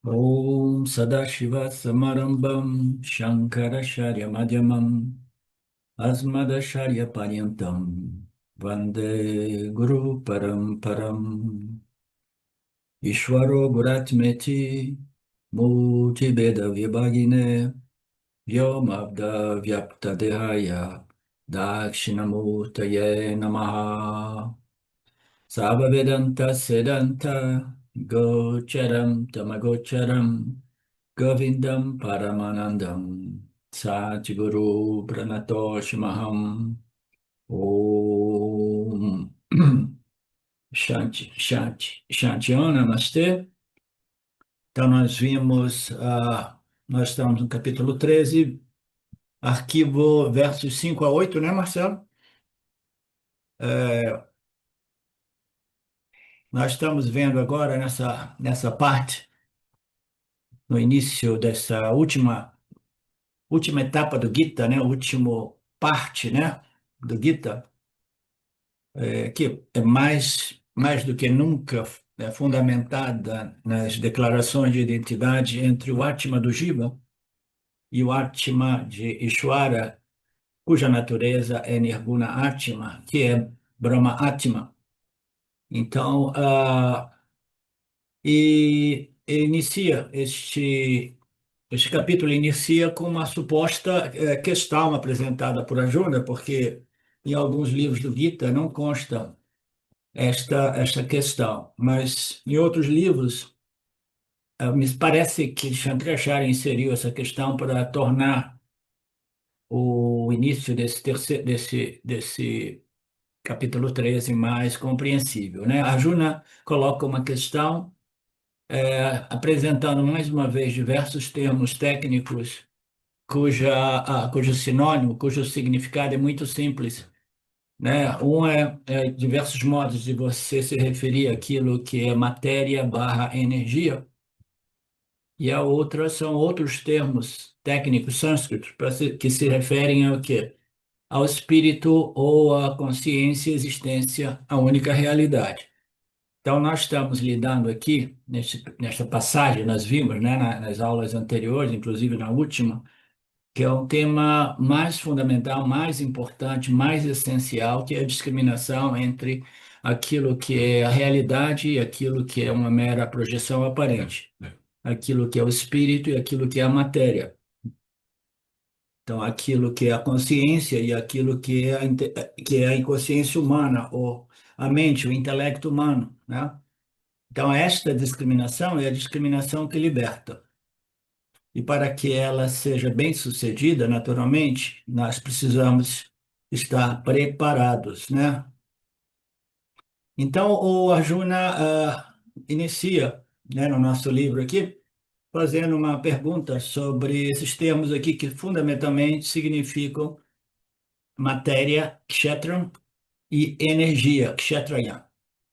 Om Sadashiva Samarambam Shankaracharya Madhyamam Asmadacharya Paryantam Vande Guru Paramparam Ishvaro Guratmeti Multibeda Vibhagine Vyomabda Vyapta Dehaya Dakshinamurtaye Namaha Sabhavedanta Sedanta Gocharam Tamagocharam Govindam Paramanandam Satguru Pranatoshmaham Om Shanti Namastê. Então nós estamos no capítulo 13, arquivo versos 5 a 8, né, Marcelo? É, Nós estamos vendo agora nessa parte, no início dessa última etapa do Gita, né? Última parte, né? Do Gita, que é mais do que nunca fundamentada nas declarações de identidade entre o Atma do Jiva e o Atma de Ishvara, cuja natureza é Nirguna Atma, que é Brahma Atma. Então, este capítulo inicia com uma suposta questão apresentada por Arjuna, porque em alguns livros do Gita não consta esta questão, mas em outros livros me parece que Shankaracharya inseriu essa questão para tornar o início desse capítulo 13 mais compreensível, né? Arjuna coloca uma questão apresentando mais uma vez diversos termos técnicos cujo sinônimo, cujo significado é muito simples, né? Um é diversos modos de você se referir àquilo que é matéria barra energia, e a outra são outros termos técnicos sânscritos que se referem ao quê? Ao espírito ou à consciência, existência, a única realidade. Então, nós estamos lidando aqui, nesta passagem, nós vimos, né, nas aulas anteriores, inclusive na última, que é um tema mais fundamental, mais importante, mais essencial, que é a discriminação entre aquilo que é a realidade e aquilo que é uma mera projeção aparente, aquilo que é o espírito e aquilo que é a matéria. Então, aquilo que é a consciência e aquilo que é a inconsciência humana, ou a mente, o intelecto humano, né? Então, esta discriminação é a discriminação que liberta. E para que ela seja bem-sucedida, naturalmente, nós precisamos estar preparados, né? Então, o Arjuna inicia, né, no nosso livro aqui, fazendo uma pergunta sobre esses termos aqui que fundamentalmente significam matéria, kshetra, e energia, kshetraya,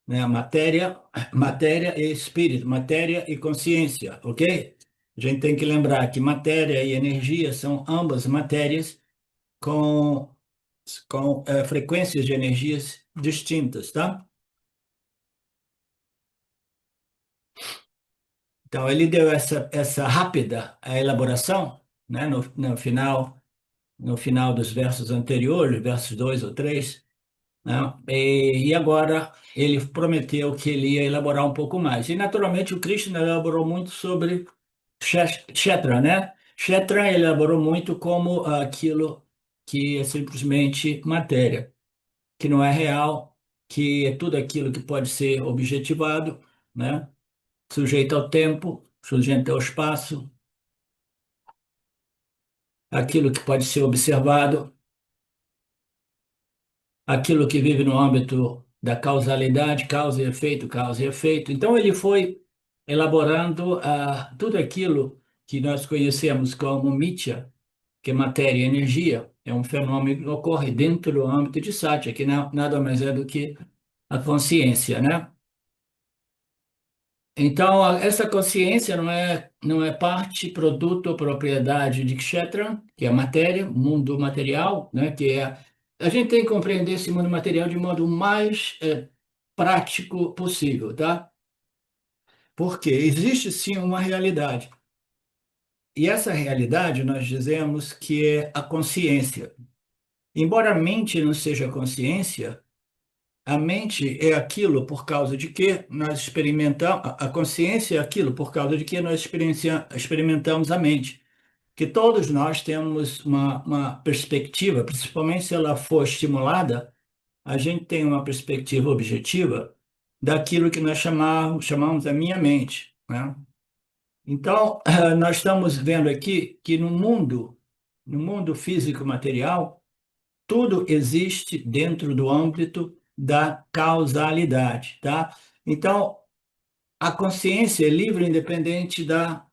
né? Matéria e espírito, matéria e consciência, ok? A gente tem que lembrar que matéria e energia são ambas matérias com, com frequências de energias distintas, tá? Então, ele deu essa rápida elaboração, né, no final dos versos anteriores, versos 2 ou 3, né? E agora ele prometeu que ele ia elaborar um pouco mais. E, naturalmente, o Krishna elaborou muito sobre Kshetra, né? Kshetra ele elaborou muito como aquilo que é simplesmente matéria, que não é real, que é tudo aquilo que pode ser objetivado, né? Sujeito ao tempo, sujeito ao espaço, aquilo que pode ser observado, aquilo que vive no âmbito da causalidade, causa e efeito, causa e efeito. Então, ele foi elaborando tudo aquilo que nós conhecemos como Mitya, que é matéria e energia, é um fenômeno que ocorre dentro do âmbito de Satya, que nada mais é do que a consciência, né? Então, essa consciência não é parte, produto ou propriedade de Kshetra, que é a matéria, mundo material, né? A gente tem que compreender esse mundo material de modo mais prático possível, tá? Porque existe sim uma realidade. E essa realidade nós dizemos que é a consciência. Embora a mente não seja consciência, a mente é aquilo por causa de que nós experimentamos, a consciência é aquilo por causa de que nós experimentamos a mente. Que todos nós temos uma perspectiva, principalmente se ela for estimulada, a gente tem uma perspectiva objetiva daquilo que nós chamamos a minha mente, né? Então, nós estamos vendo aqui que no mundo físico material, tudo existe dentro do âmbito da causalidade, tá? Então, a consciência é livre e independente da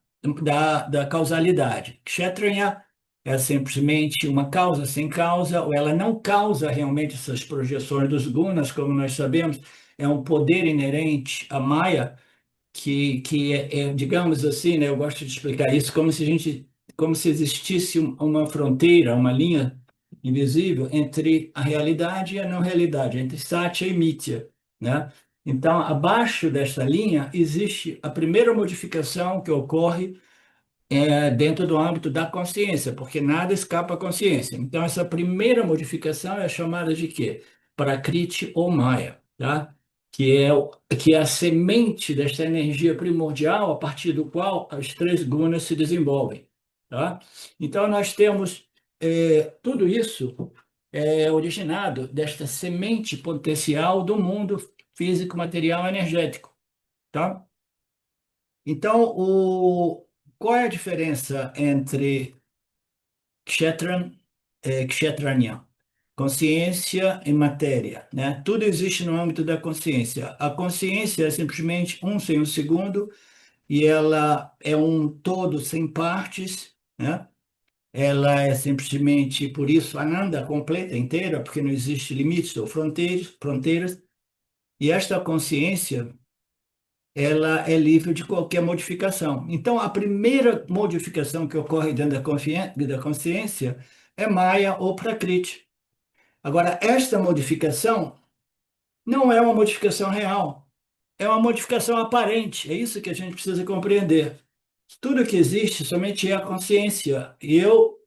causalidade. Kshetranya é simplesmente uma causa sem causa, ou ela não causa realmente essas projeções dos gunas, como nós sabemos, é um poder inerente à Maya, que digamos assim, né, eu gosto de explicar isso como se existisse uma fronteira, uma linha invisível entre a realidade e a não realidade, entre Satya e Mithya, né? Então, abaixo desta linha existe a primeira modificação que ocorre dentro do âmbito da consciência, porque nada escapa à consciência. Então, essa primeira modificação é chamada de quê? Prakriti ou Maya, tá? Que é a semente desta energia primordial a partir do qual as três gunas se desenvolvem, tá? Então, nós temos tudo isso originado desta semente potencial do mundo físico, material e energético, tá? Então, qual é a diferença entre Kshetran, Kshetranya? Consciência e matéria, né? Tudo existe no âmbito da consciência. A consciência é simplesmente um sem o segundo e ela é um todo sem partes, né? Ela é simplesmente, por isso, Ananda completa, inteira, porque não existe limites ou fronteiras. E esta consciência ela é livre de qualquer modificação. Então, a primeira modificação que ocorre dentro da consciência é Maya ou Prakriti. Agora, esta modificação não é uma modificação real, é uma modificação aparente. É isso que a gente precisa compreender. Tudo que existe somente é a consciência. E eu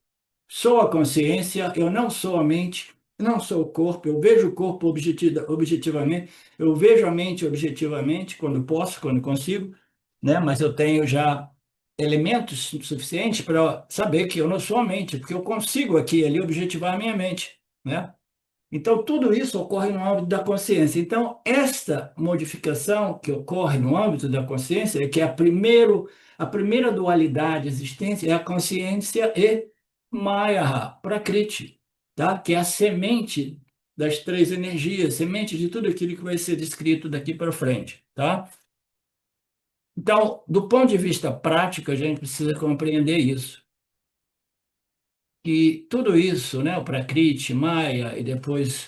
sou a consciência, eu não sou a mente, não sou o corpo, eu vejo o corpo objetivamente, eu vejo a mente objetivamente, quando posso, quando consigo, né? Mas eu tenho já elementos suficientes para saber que eu não sou a mente, porque eu consigo aqui e ali objetivar a minha mente, né? Então, tudo isso ocorre no âmbito da consciência. Então, esta modificação que ocorre no âmbito da consciência, é que a primeira dualidade existente é a consciência e Maya, Prakriti, tá? Que é a semente das três energias, semente de tudo aquilo que vai ser descrito daqui para frente, tá? Então, do ponto de vista prático, a gente precisa compreender isso. Que tudo isso, né, o Prakriti, Maya e depois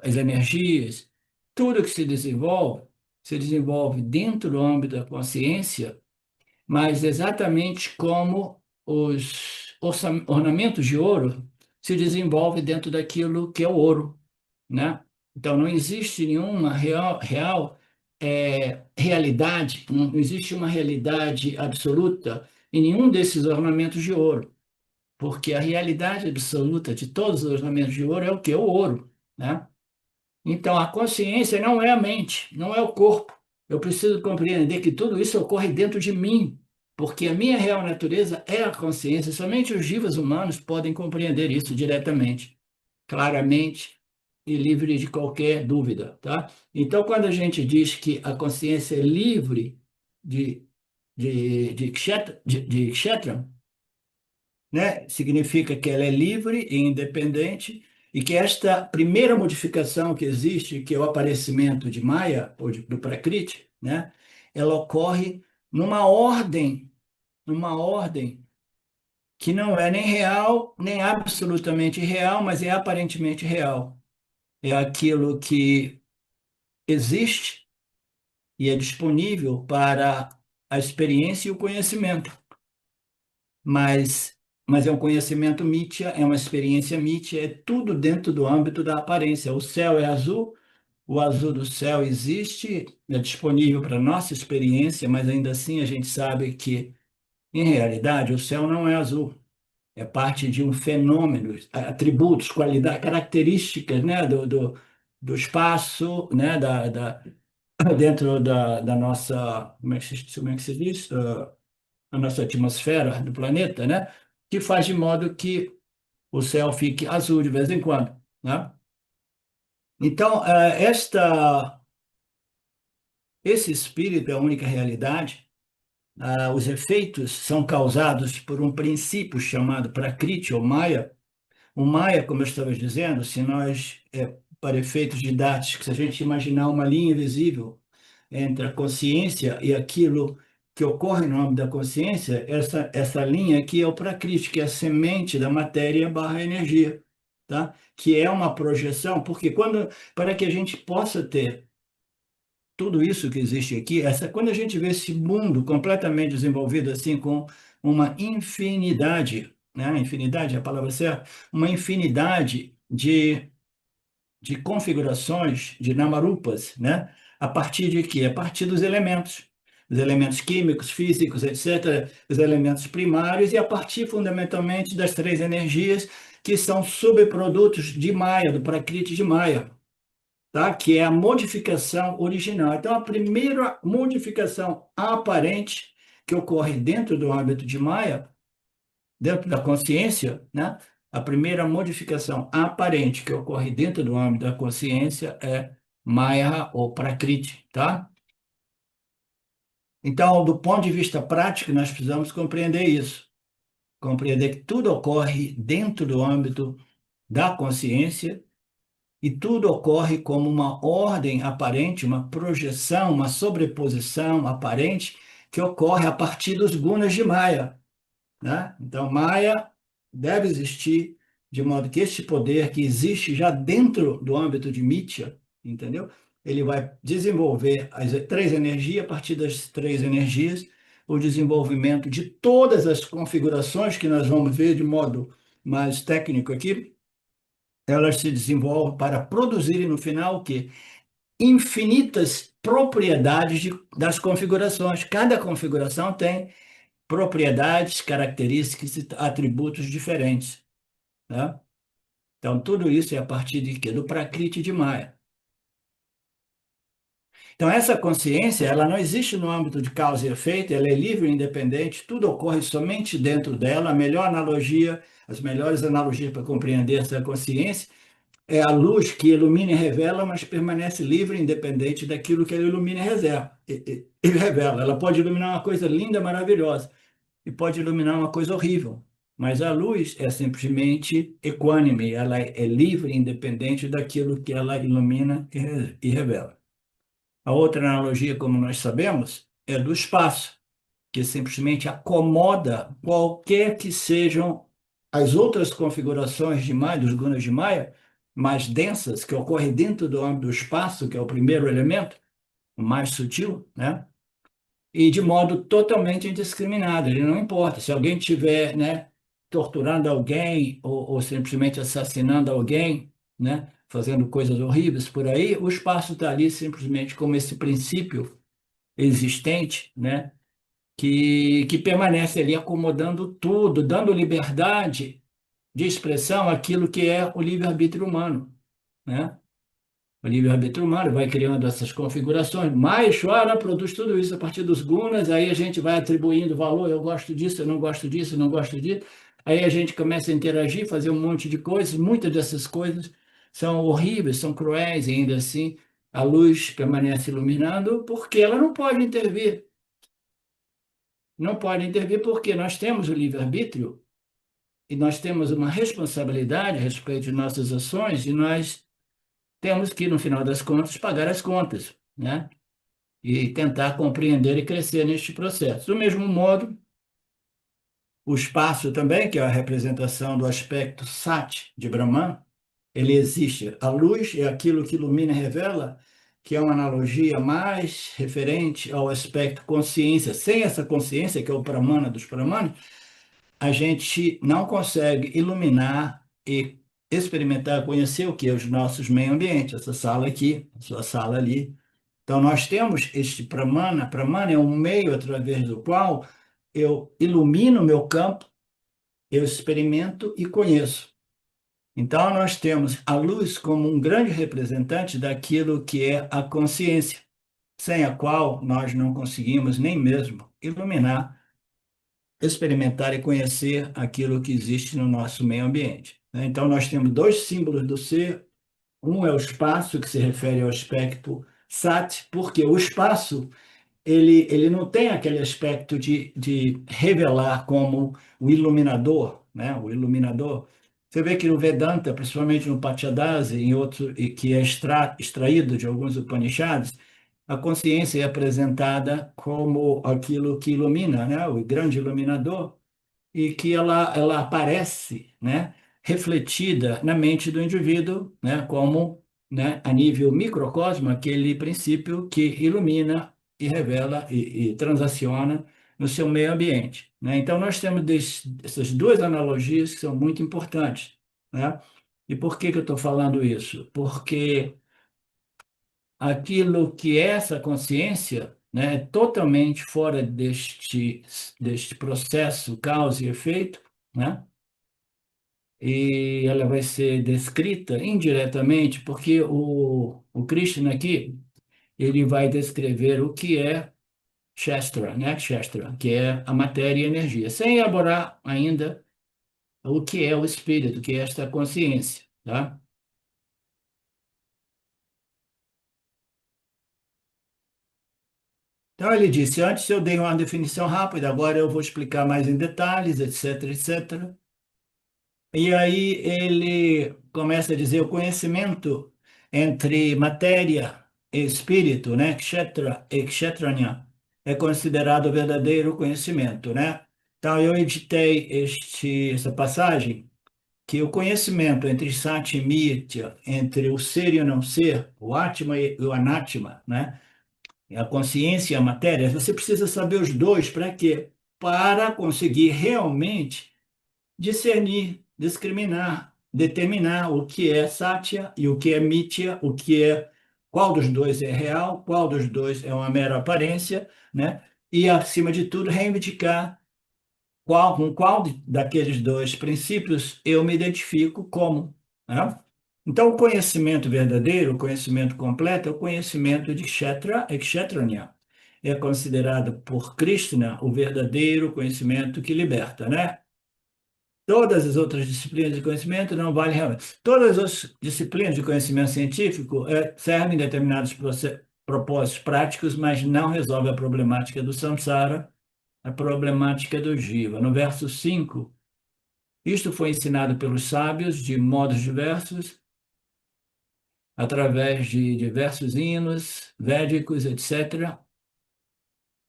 as energias, tudo que se desenvolve dentro do âmbito da consciência, mas exatamente como os ornamentos de ouro se desenvolvem dentro daquilo que é o ouro, né? Então não existe nenhuma realidade, não existe uma realidade absoluta em nenhum desses ornamentos de ouro, porque a realidade absoluta de todos os ornamentos de ouro é o que? O ouro, né? Então, a consciência não é a mente, não é o corpo. Eu preciso compreender que tudo isso ocorre dentro de mim, porque a minha real natureza é a consciência. Somente os vivos humanos podem compreender isso diretamente, claramente e livre de qualquer dúvida, tá? Então, quando a gente diz que a consciência é livre de kshetra, né? Significa que ela é livre e independente e que esta primeira modificação que existe, que é o aparecimento de Maya ou do Prakriti, né? Ela ocorre numa ordem que não é nem real, nem absolutamente real, mas é aparentemente real. É aquilo que existe e é disponível para a experiência e o conhecimento. Mas é um conhecimento mítia, é uma experiência mítia, é tudo dentro do âmbito da aparência. O céu é azul, O azul do céu existe, é disponível para nossa experiência, mas ainda assim a gente sabe que, em realidade, o céu não é azul. É parte de um fenômeno, atributos, qualidades, características, né, do espaço, né, dentro da nossa, como é que se diz? A nossa atmosfera do planeta, né, que faz de modo que o céu fique azul de vez em quando, né? Então, esse espírito é a única realidade. Os efeitos são causados por um princípio chamado Prakriti ou Maya. O Maya, como eu estava dizendo, se nós, para efeitos didáticos, se a gente imaginar uma linha invisível entre a consciência e aquilo que ocorre no âmbito da consciência, essa linha aqui é o Prakriti, que é a semente da matéria barra energia, tá? Que é uma projeção, porque para que a gente possa ter tudo isso que existe aqui, quando a gente vê esse mundo completamente desenvolvido assim, com uma infinidade, né? Infinidade é a palavra certa, uma infinidade de configurações de namarupas, né? A partir de quê? A partir dos elementos químicos, físicos, etc., os elementos primários, e a partir fundamentalmente das três energias que são subprodutos de Maya, do Prakriti de Maya, tá? Que é a modificação original. Então, a primeira modificação aparente que ocorre dentro do âmbito de Maya, dentro da consciência, né? A primeira modificação aparente que ocorre dentro do âmbito da consciência é Maya ou Prakriti, tá? Então, do ponto de vista prático, nós precisamos compreender isso, compreender que tudo ocorre dentro do âmbito da consciência. E tudo ocorre como uma ordem aparente, uma projeção, uma sobreposição aparente que ocorre a partir dos gunas de Maya, né? Então, Maya deve existir de modo que este poder que existe já dentro do âmbito de Mitya, entendeu? Ele vai desenvolver as três energias, a partir das três energias, o desenvolvimento de todas as configurações que nós vamos ver de modo mais técnico aqui, elas se desenvolvem para produzirem no final o quê? Infinitas propriedades das configurações. Cada configuração tem propriedades, características e atributos diferentes, né? Então, tudo isso é a partir de quê? Do Prakriti de Maya. Então, essa consciência, ela não existe no âmbito de causa e efeito, ela é livre e independente, tudo ocorre somente dentro dela. A melhor analogia, as melhores analogias para compreender essa consciência é a luz que ilumina e revela, mas permanece livre e independente daquilo que ela ilumina e revela. Ela pode iluminar uma coisa linda, maravilhosa, e pode iluminar uma coisa horrível. Mas a luz é simplesmente equânime, ela é livre e independente daquilo que ela ilumina e revela. A outra analogia, como nós sabemos, é do espaço, que simplesmente acomoda qualquer que sejam as outras configurações de Maia, dos gunas de Maia, mais densas, que ocorrem dentro do âmbito do espaço, que é o primeiro elemento, o mais sutil, né? E de modo totalmente indiscriminado. Ele não importa. Se alguém estiver, né, torturando alguém ou simplesmente assassinando alguém, né, fazendo coisas horríveis por aí, o espaço está ali simplesmente como esse princípio existente, né, que permanece ali acomodando tudo, dando liberdade de expressão àquilo que é o livre-arbítrio humano, né? O livre-arbítrio humano vai criando essas configurações. Maheshwara produz tudo isso a partir dos gunas, aí a gente vai atribuindo valor, eu gosto disso, eu não gosto disso, eu não gosto disso. Aí a gente começa a interagir, fazer um monte de coisas, muitas dessas coisas são horríveis, são cruéis, e ainda assim a luz permanece iluminando, porque ela não pode intervir. Não pode intervir porque nós temos o livre-arbítrio e nós temos uma responsabilidade a respeito de nossas ações e nós temos que, no final das contas, pagar as contas, né? E tentar compreender e crescer neste processo. Do mesmo modo, o espaço também, que é a representação do aspecto Sat de Brahman, ele existe. A luz é aquilo que ilumina e revela, que é uma analogia mais referente ao aspecto consciência. Sem essa consciência, que é o Pramana dos Brahmanas, a gente não consegue iluminar e experimentar, conhecer o que? Os nossos meio ambiente, essa sala aqui, a sua sala ali. Então, nós temos este pramana. Pramana é um meio através do qual eu ilumino o meu campo, eu experimento e conheço. Então, nós temos a luz como um grande representante daquilo que é a consciência, sem a qual nós não conseguimos nem mesmo iluminar, experimentar e conhecer aquilo que existe no nosso meio ambiente, né? Então, nós temos dois símbolos do ser. Um é o espaço, que se refere ao aspecto Sat, porque o espaço ele não tem aquele aspecto de revelar como o iluminador, né? O iluminador. Você vê que no Vedanta, principalmente no Patchadasa, em outro, e que é extraído de alguns Upanishads, a consciência é apresentada como aquilo que ilumina, né? O grande iluminador, e que ela aparece, né, refletida na mente do indivíduo, né, como, né, a nível microcosmo, aquele princípio que ilumina e revela e transaciona no seu meio ambiente, né? Então, nós temos essas duas analogias que são muito importantes, né? E por que que eu estou falando isso? Porque aquilo que é essa consciência, né, é totalmente fora deste processo causa e efeito, né? E ela vai ser descrita indiretamente, porque o Krishna aqui, ele vai descrever o que é Shastra, né? Shastra, que é a matéria e a energia, sem elaborar ainda o que é o espírito, que é esta consciência, tá? Então ele disse, antes eu dei uma definição rápida, agora eu vou explicar mais em detalhes, etc, etc. E aí ele começa a dizer o conhecimento entre matéria e espírito, né? Kshetra e Kshetranya, é considerado o verdadeiro conhecimento, né? Então eu editei essa passagem que o conhecimento entre Sati e Mitya, entre o ser e o não ser, o Atma e o Anatma, né? A consciência e a matéria, você precisa saber os dois para quê? Para conseguir realmente discernir, discriminar, determinar o que é Satya e o que é Mithya, o que é qual dos dois é real, qual dos dois é uma mera aparência, né? E acima de tudo reivindicar com qual daqueles dois princípios eu me identifico como, né? Então, o conhecimento verdadeiro, o conhecimento completo, é o conhecimento de Kshetra e Kshetranya. É considerado por Krishna o verdadeiro conhecimento que liberta, né? Todas as outras disciplinas de conhecimento não valem realmente. Todas as disciplinas de conhecimento científico servem em determinados propósitos práticos, mas não resolvem a problemática do samsara, a problemática do jiva. No verso 5, isto foi ensinado pelos sábios de modos diversos, através de diversos hinos védicos, etc.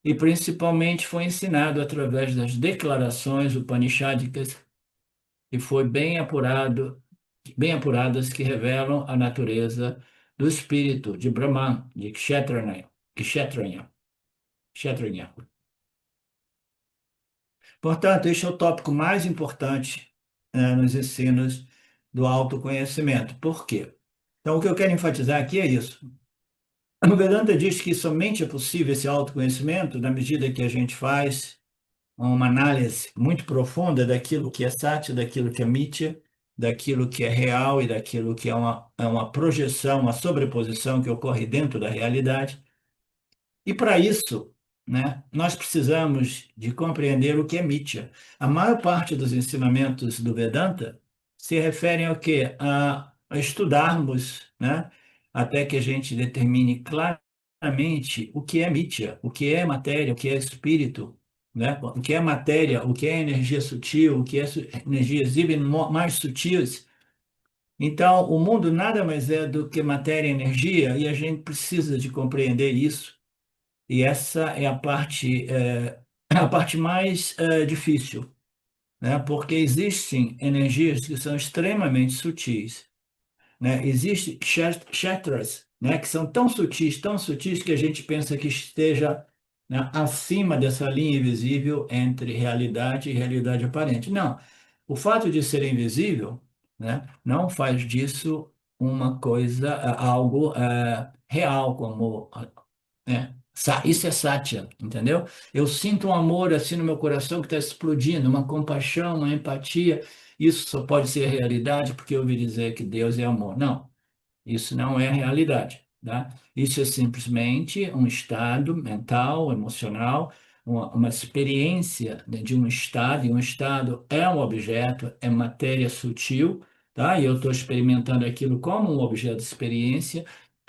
E principalmente foi ensinado através das declarações upanishádicas e foi bem apuradas que revelam a natureza do espírito de Brahman, de Kshetranya. Kshetranya. Portanto, este é o tópico mais importante, nos ensinos do autoconhecimento. Por quê? Então, o que eu quero enfatizar aqui é isso. O Vedanta diz que somente é possível esse autoconhecimento na medida que a gente faz uma análise muito profunda daquilo que é Satya, daquilo que é Mithya, daquilo que é real e daquilo que é uma projeção, uma sobreposição que ocorre dentro da realidade. E para isso, né, nós precisamos de compreender o que é Mithya. A maior parte dos ensinamentos do Vedanta se referem ao quê? A estudarmos, né, até que a gente determine claramente o que é Mithya, o que é matéria, o que é espírito, né? O que é matéria, o que é energia sutil, o que é energias even mais sutis. Então, o mundo nada mais é do que matéria e energia, e a gente precisa de compreender isso. E essa é a parte mais difícil, né? Porque existem energias que são extremamente sutis, né? Existem kshetras, né? Que são tão sutis que a gente pensa que esteja, né, acima dessa linha invisível entre realidade e realidade aparente. Não. O fato de ser invisível né? Não faz disso uma coisa, algo real, como, né? Isso é satya, entendeu? Eu sinto um amor assim no meu coração que está explodindo, uma compaixão, uma empatia. Isso só pode ser realidade porque eu ouvi dizer que Deus é amor. Não. Isso não é realidade, tá? Isso é simplesmente um estado mental, emocional, uma experiência, né, de um estado, e um estado é um objeto, é matéria sutil, tá? E eu estou experimentando aquilo como um objeto de experiência,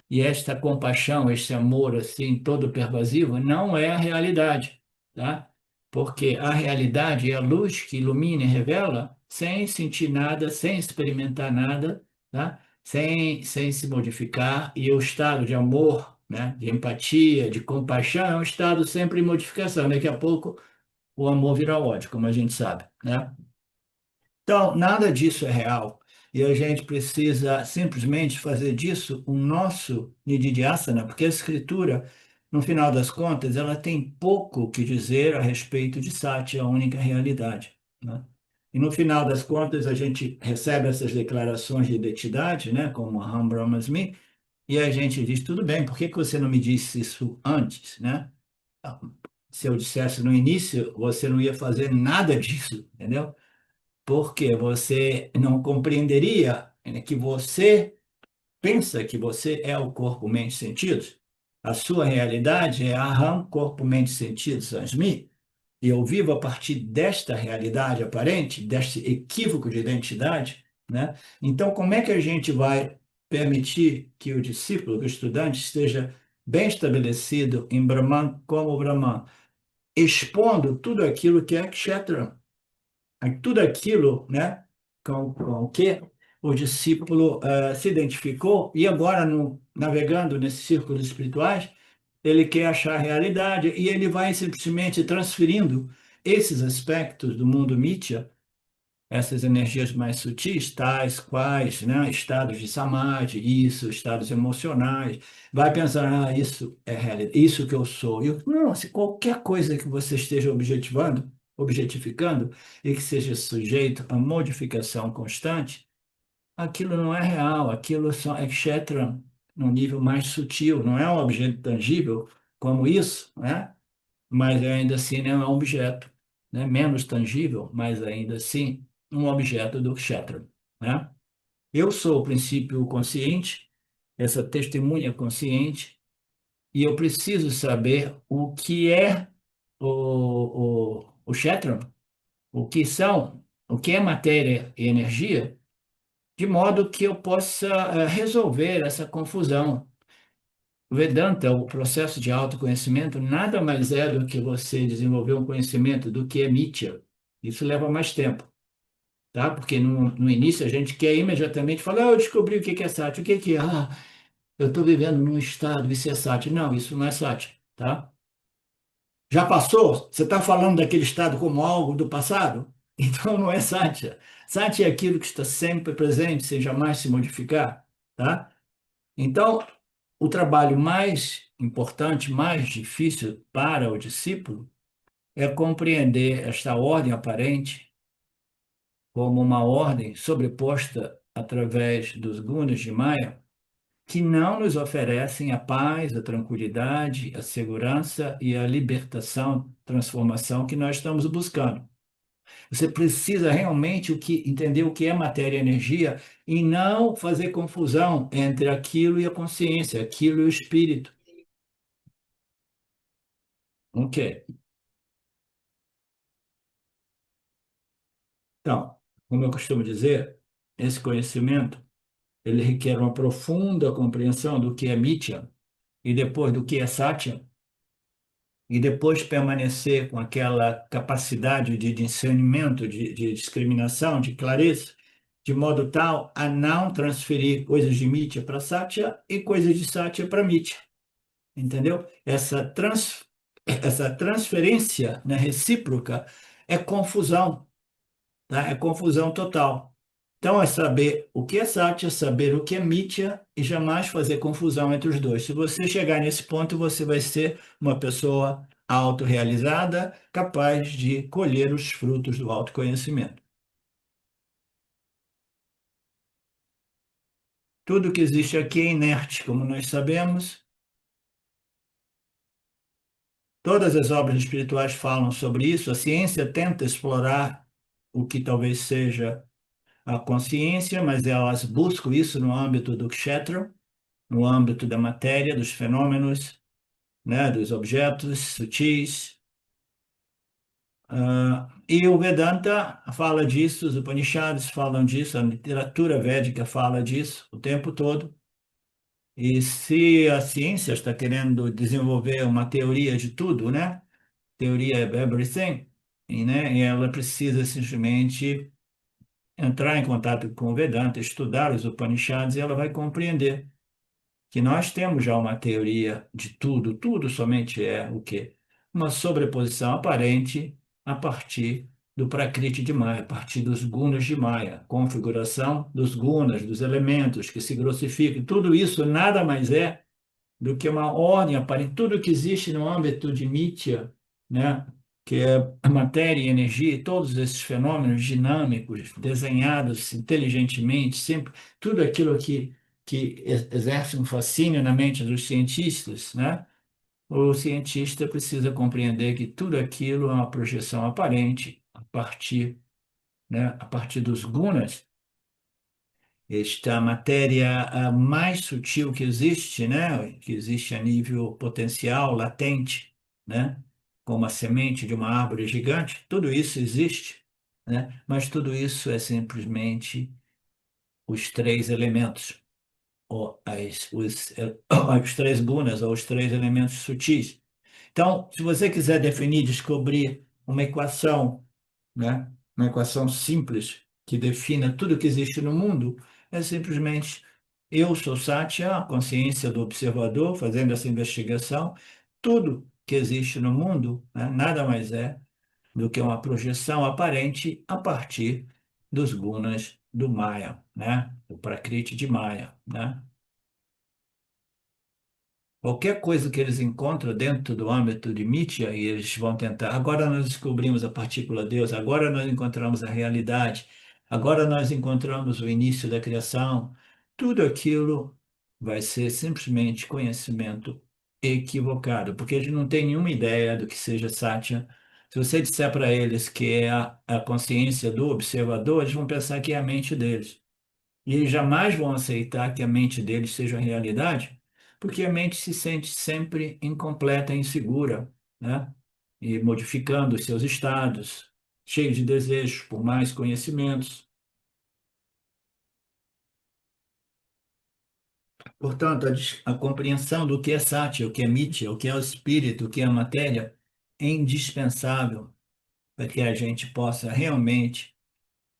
e esta compaixão, este amor assim todo pervasivo não é a realidade, tá? Porque a realidade é a luz que ilumina e revela sem sentir nada, sem experimentar nada, tá? Sem se modificar, e o estado de amor, né, de empatia, de compaixão é um estado sempre em modificação. Daqui a pouco o amor vira ódio, como a gente sabe, né? Então, nada disso é real. E a gente precisa simplesmente fazer disso o nosso Nididhyasana, porque a escritura, no final das contas, ela tem pouco o que dizer a respeito de Sati, a única realidade, né? E no final das contas, a gente recebe essas declarações de identidade, né, como Aham Brahmasmi, e a gente diz, tudo bem, por que que você não me disse isso antes, né? Se eu dissesse no início, você não ia fazer nada disso, entendeu? Porque você não compreenderia, né, que você pensa que você é o corpo, mente, sentidos. A sua realidade é Aham, corpo, mente, sentidos, Sansmi. E eu vivo a partir desta realidade aparente, deste equívoco de identidade, né? Então, como é que a gente vai permitir que o discípulo, que o estudante, esteja bem estabelecido em Brahman como Brahman, expondo tudo aquilo que é Kshetra? Tudo aquilo, né, com o que o discípulo se identificou, e agora, navegando nesses círculos espirituais, ele quer achar a realidade e ele vai simplesmente transferindo esses aspectos do mundo Mithya, essas energias mais sutis, tais quais, né, estados de samadhi, isso, estados emocionais, vai pensar, isso é realidade, isso que eu sou. Não, se qualquer coisa que você esteja objetificando, e que seja sujeito a modificação constante, aquilo não é real, aquilo só é kshetra, num nível mais sutil, não é um objeto tangível como isso, né? Mas ainda assim não é um objeto, né? Menos tangível, mas ainda assim um objeto do kshetra, né? Eu sou o princípio consciente, essa testemunha consciente, e eu preciso saber o que é o kshetra, o que é matéria e energia, de modo que eu possa resolver essa confusão. O Vedanta, o processo de autoconhecimento, nada mais é do que você desenvolver um conhecimento do que é Mithya. Isso leva mais tempo, tá? Porque no início a gente quer imediatamente falar, eu descobri o que que é Sati, o que que é? Eu estou vivendo num estado, isso é Sati. Não, isso não é Sati, tá? Já passou? Você está falando daquele estado como algo do passado? Então não é Satya. Satya é aquilo que está sempre presente, sem jamais se modificar, tá? Então, o trabalho mais importante, mais difícil para o discípulo é compreender esta ordem aparente como uma ordem sobreposta através dos gunas de Maya, que não nos oferecem a paz, a tranquilidade, a segurança e a libertação, transformação que nós estamos buscando. Você precisa realmente entender o que é matéria e energia e não fazer confusão entre aquilo e a consciência, aquilo e o espírito. Ok. Então, como eu costumo dizer, esse conhecimento ele requer uma profunda compreensão do que é Mithya e depois do que é Satya, e depois permanecer com aquela capacidade de discernimento, de discriminação, de clareza, de modo tal a não transferir coisas de Mithya para Satya e coisas de Satya para Mithya, entendeu? Essa transferência, né, recíproca é confusão, tá? É confusão total. Então, é saber o que é Satya, saber o que é Mithya e jamais fazer confusão entre os dois. Se você chegar nesse ponto, você vai ser uma pessoa autorrealizada, capaz de colher os frutos do autoconhecimento. Tudo que existe aqui é inerte, como nós sabemos. Todas as obras espirituais falam sobre isso. A ciência tenta explorar o que talvez seja a consciência, mas elas buscam isso no âmbito do kshetra, no âmbito da matéria, dos fenômenos, né, dos objetos sutis. E o Vedanta fala disso, os Upanishads falam disso, a literatura védica fala disso o tempo todo. E se a ciência está querendo desenvolver uma teoria de tudo, né? Teoria of everything, e ela precisa simplesmente entrar em contato com o Vedanta, estudar os Upanishads, e ela vai compreender que nós temos já uma teoria de tudo, tudo somente é o quê? Uma sobreposição aparente a partir do Prakriti de Maya, a partir dos gunas de Maya, configuração dos gunas, dos elementos que se grossificam. Tudo isso nada mais é do que uma ordem aparente, tudo que existe no âmbito de Nitya, né? Que é a matéria e energia, e todos esses fenômenos dinâmicos, desenhados inteligentemente, sempre, tudo aquilo que exerce um fascínio na mente dos cientistas, né? O cientista precisa compreender que tudo aquilo é uma projeção aparente a partir, né, a partir dos gunas, esta matéria mais sutil que existe, né, que existe a nível potencial, latente, né, como a semente de uma árvore gigante, tudo isso existe, né, mas tudo isso é simplesmente os três elementos, ou os três gunas, ou os três elementos sutis. Então, se você quiser definir, descobrir uma equação, né? Uma equação simples que defina tudo que existe no mundo, é simplesmente eu sou Satya, a consciência do observador, fazendo essa investigação. Tudo que existe no mundo, né, nada mais é do que uma projeção aparente a partir dos gunas do Maya, né? Do Prakriti de Maya, né? Qualquer coisa que eles encontram dentro do âmbito de Mitya, e eles vão tentar. Agora nós descobrimos a partícula Deus, agora nós encontramos a realidade, agora nós encontramos o início da criação. Tudo aquilo vai ser simplesmente conhecimento equivocado, porque eles não têm nenhuma ideia do que seja Satya. Se você disser para eles que é a consciência do observador, eles vão pensar que é a mente deles. E eles jamais vão aceitar que a mente deles seja a realidade, porque a mente se sente sempre incompleta e insegura, né? E modificando os seus estados, cheio de desejos por mais conhecimentos. Portanto, a compreensão do que é Satya, o que é Mithya, o que é o espírito, o que é a matéria, é indispensável para que a gente possa realmente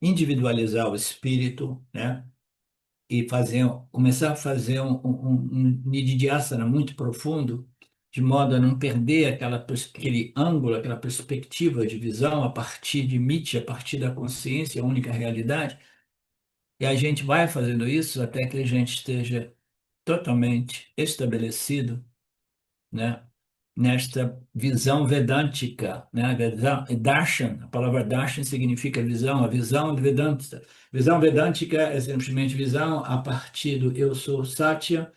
individualizar o espírito, né? E começar a fazer um nididhyasana muito profundo, de modo a não perder aquele ângulo, aquela perspectiva de visão a partir de Miti, a partir da consciência, a única realidade. E a gente vai fazendo isso até que a gente esteja totalmente estabelecido, né, nesta visão vedântica, né? Darshan, a palavra darshan significa visão, a visão do Vedanta. Visão vedântica é simplesmente visão a partir do eu sou Satya,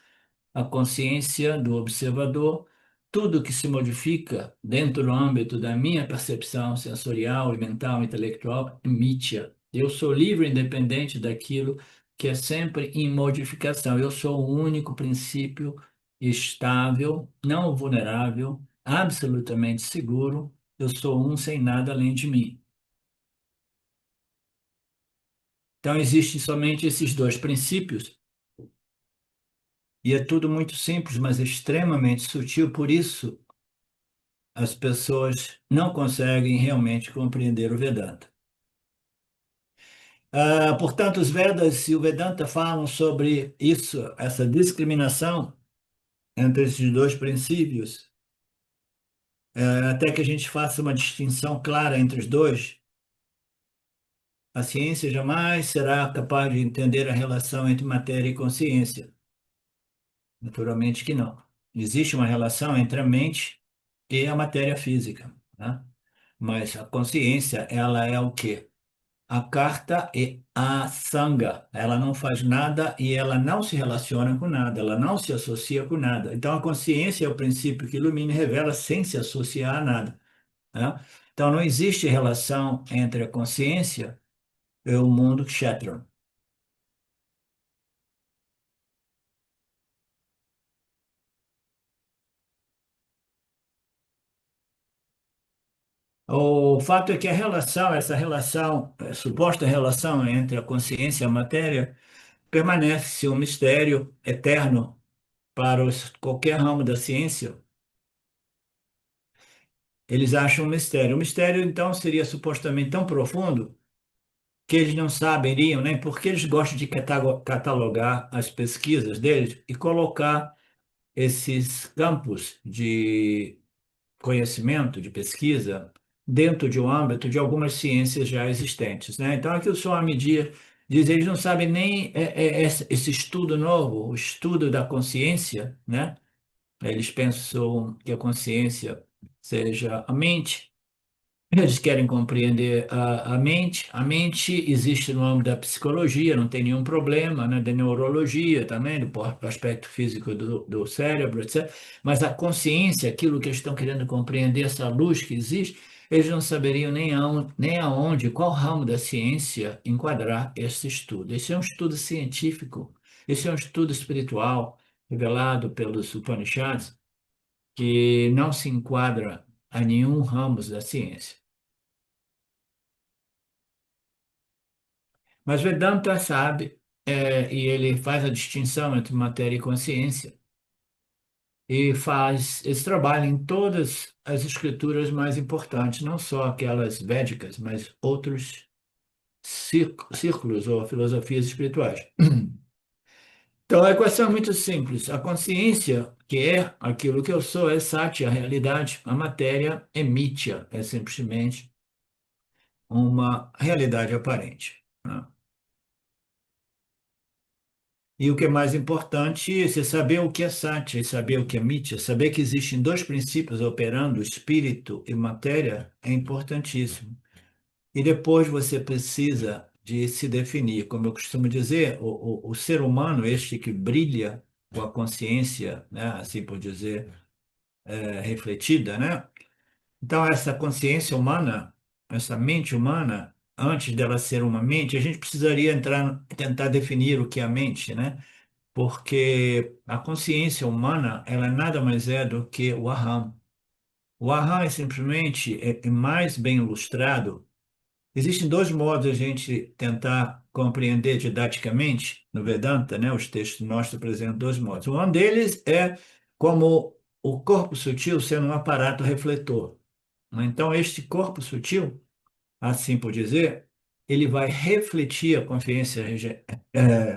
a consciência do observador, tudo que se modifica dentro do âmbito da minha percepção sensorial, mental, intelectual, é mithya. Eu sou livre e independente daquilo que é sempre em modificação. Eu sou o único princípio estável, não vulnerável, absolutamente seguro. Eu sou um sem nada além de mim. Então, existem somente esses dois princípios, e é tudo muito simples, mas extremamente sutil. Por isso, as pessoas não conseguem realmente compreender o Vedanta. Portanto, os Vedas e o Vedanta falam sobre isso, essa discriminação entre esses dois princípios, até que a gente faça uma distinção clara entre os dois. A ciência jamais será capaz de entender a relação entre matéria e consciência. Naturalmente que não. Existe uma relação entre a mente e a matéria física, né? Mas a consciência, ela é o quê? a carta é a sanga. Ela não faz nada e ela não se relaciona com nada, ela não se associa com nada. Então, a consciência é o princípio que ilumina e revela sem se associar a nada, né? Então, não existe relação entre a consciência e o mundo kshetra. O fato é que a relação, essa relação, suposta relação entre a consciência e a matéria, permanece um mistério eterno para qualquer ramo da ciência. Eles acham um mistério. O mistério, então, seria supostamente tão profundo que eles não saberiam, né? Porque eles gostam de catalogar as pesquisas deles e colocar esses campos de conhecimento, de pesquisa, dentro de um âmbito de algumas ciências já existentes, né? Então, aqui o Swami diz, eles não sabem nem esse estudo novo, o estudo da consciência, né? Eles pensam que a consciência seja a mente. Eles querem compreender a mente. A mente existe no âmbito da psicologia, não tem nenhum problema, né? Da neurologia também, do aspecto físico do cérebro, etc. Mas a consciência, aquilo que eles estão querendo compreender, essa luz que existe, eles não saberiam nem aonde, qual ramo da ciência enquadrar esse estudo. Esse é um estudo científico, esse é um estudo espiritual revelado pelos Upanishads, que não se enquadra a nenhum ramo da ciência. Mas Vedanta sabe, e ele faz a distinção entre matéria e consciência, e faz esse trabalho em todas as escrituras mais importantes, não só aquelas védicas, mas outros círculos ou filosofias espirituais. Então, a equação é muito simples. A consciência, que é aquilo que eu sou, é sati, a realidade. A matéria é mítya, é simplesmente uma realidade aparente, né? E o que é mais importante é você saber o que é Satya e saber o que é Mithya. Saber que existem dois princípios operando, espírito e matéria, é importantíssimo. E depois você precisa de se definir. Como eu costumo dizer, o ser humano, este que brilha com a consciência, né, assim por dizer, refletida, né? Então, essa consciência humana, essa mente humana, antes dela ser uma mente, a gente precisaria tentar definir o que é a mente, né? Porque a consciência humana, ela nada mais é do que o aham. O aham é simplesmente é mais bem ilustrado. Existem dois modos de a gente tentar compreender didaticamente no Vedanta, né? Os textos nossos apresentam dois modos. Um deles é como o corpo sutil sendo um aparato refletor, né? Então, este corpo sutil, assim por dizer, ele vai refletir a consciência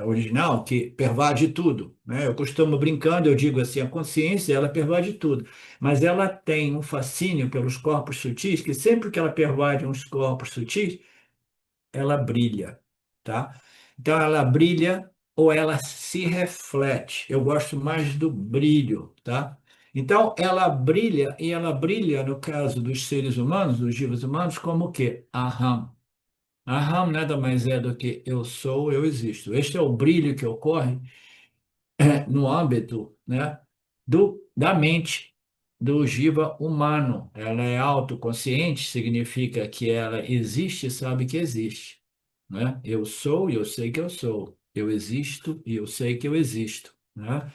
original que pervade tudo, né? Eu costumo brincando, eu digo assim, a consciência ela pervade tudo, mas ela tem um fascínio pelos corpos sutis que sempre que ela pervade uns corpos sutis, ela brilha, tá? Então ela brilha ou ela se reflete. Eu gosto mais do brilho, tá? Então ela brilha e ela brilha no caso dos seres humanos, dos vivos humanos, como o quê? Aham. Aham nada mais é do que eu sou, eu existo. Este é o brilho que ocorre no âmbito, né, da mente do jiva humano. Ela é autoconsciente, significa que ela existe e sabe que existe, né? Eu sou e eu sei que eu sou. Eu existo e eu sei que eu existo, né?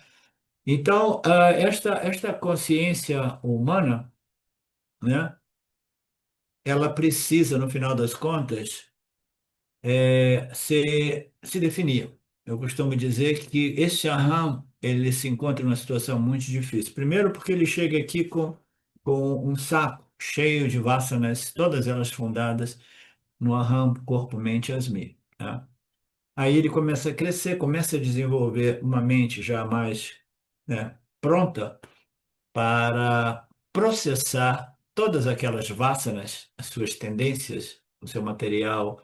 Então, esta consciência humana, né, ela precisa, no final das contas, se definir. Eu costumo dizer que esse Aham, ele se encontra numa situação muito difícil. Primeiro porque ele chega aqui com um saco cheio de vasanas, todas elas fundadas no Aham, corpo, mente e asmi, tá? Aí ele começa a crescer, começa a desenvolver uma mente já mais, né, pronta para processar todas aquelas vasanas, as suas tendências, o seu material,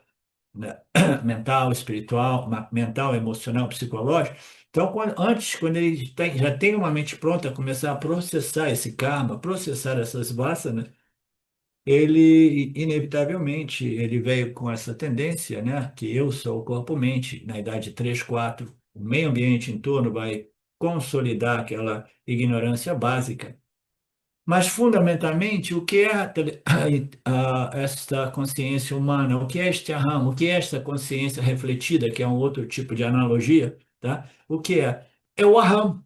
né, mental, espiritual, mental, emocional, psicológico. Então, quando ele já tem uma mente pronta, começar a processar esse karma, processar essas vasanas, ele inevitavelmente ele veio com essa tendência, né, que eu sou o corpo-mente, na idade 3, 4, o meio ambiente em torno vai consolidar aquela ignorância básica. Mas, fundamentalmente, o que é esta consciência humana? O que é este aham? O que é esta consciência refletida, que é um outro tipo de analogia, tá? O que é? É o aham.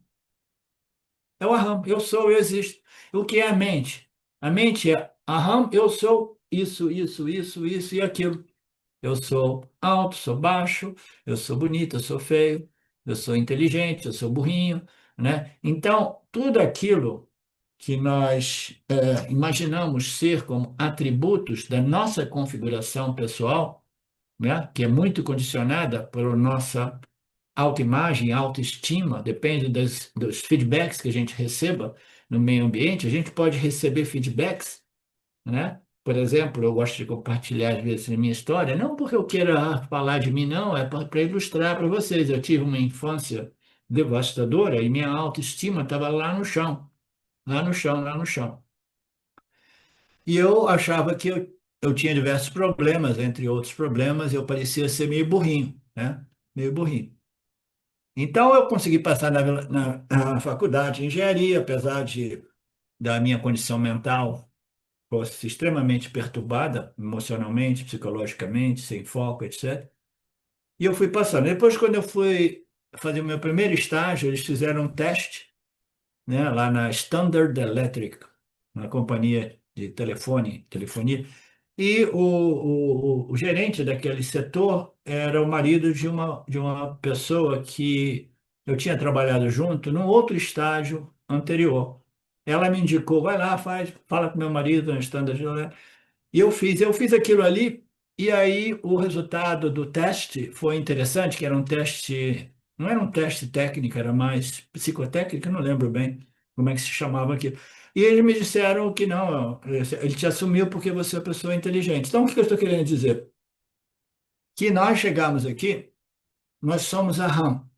É o aham. Eu sou, eu existo. O que é a mente? A mente é aham, eu sou isso e aquilo. Eu sou alto, sou baixo, eu sou bonito, eu sou feio, eu sou inteligente, eu sou burrinho, né? Então, tudo aquilo que nós imaginamos ser como atributos da nossa configuração pessoal, né? Que é muito condicionada pela nossa autoimagem, autoestima, depende dos feedbacks que a gente receba no meio ambiente. A gente pode receber feedbacks, né? Por exemplo, eu gosto de compartilhar às vezes a minha história, não porque eu queira falar de mim, não, é para ilustrar para vocês. Eu tive uma infância devastadora e minha autoestima estava lá no chão, lá no chão, lá no chão. E eu achava que eu tinha diversos problemas, entre outros problemas, eu parecia ser meio burrinho, né? Meio burrinho. Então eu consegui passar na faculdade de engenharia, apesar da minha condição mental fosse extremamente perturbada, emocionalmente, psicologicamente, sem foco, etc. E eu fui passando. Depois, quando eu fui fazer o meu primeiro estágio, eles fizeram um teste, né, lá na Standard Electric, na companhia de telefonia, e o gerente daquele setor era o marido de uma pessoa que eu tinha trabalhado junto num outro estágio anterior. Ela me indicou, vai lá, fala com meu marido na Standard Electric. E eu fiz aquilo ali, e aí o resultado do teste foi interessante, que era um teste, não era um teste técnico, era mais psicotécnico, eu não lembro bem como é que se chamava aquilo. E eles me disseram que não, ele te assumiu porque você é uma pessoa inteligente. Então, o que eu estou querendo dizer? Que nós chegamos aqui, nós somos a RAM.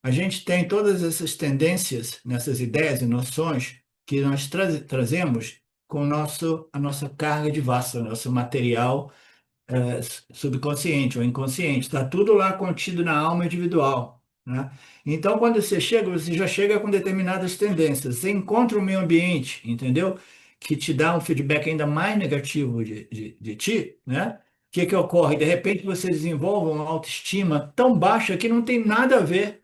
A gente tem todas essas tendências, nessas ideias e noções que nós trazemos com a nossa carga de vasta, nosso material subconsciente ou inconsciente, está tudo lá contido na alma individual, né? Então, quando você já chega com determinadas tendências, você encontra o meio ambiente, entendeu? Que te dá um feedback ainda mais negativo de ti, né? O que que ocorre? De repente você desenvolve uma autoestima tão baixa que não tem nada a ver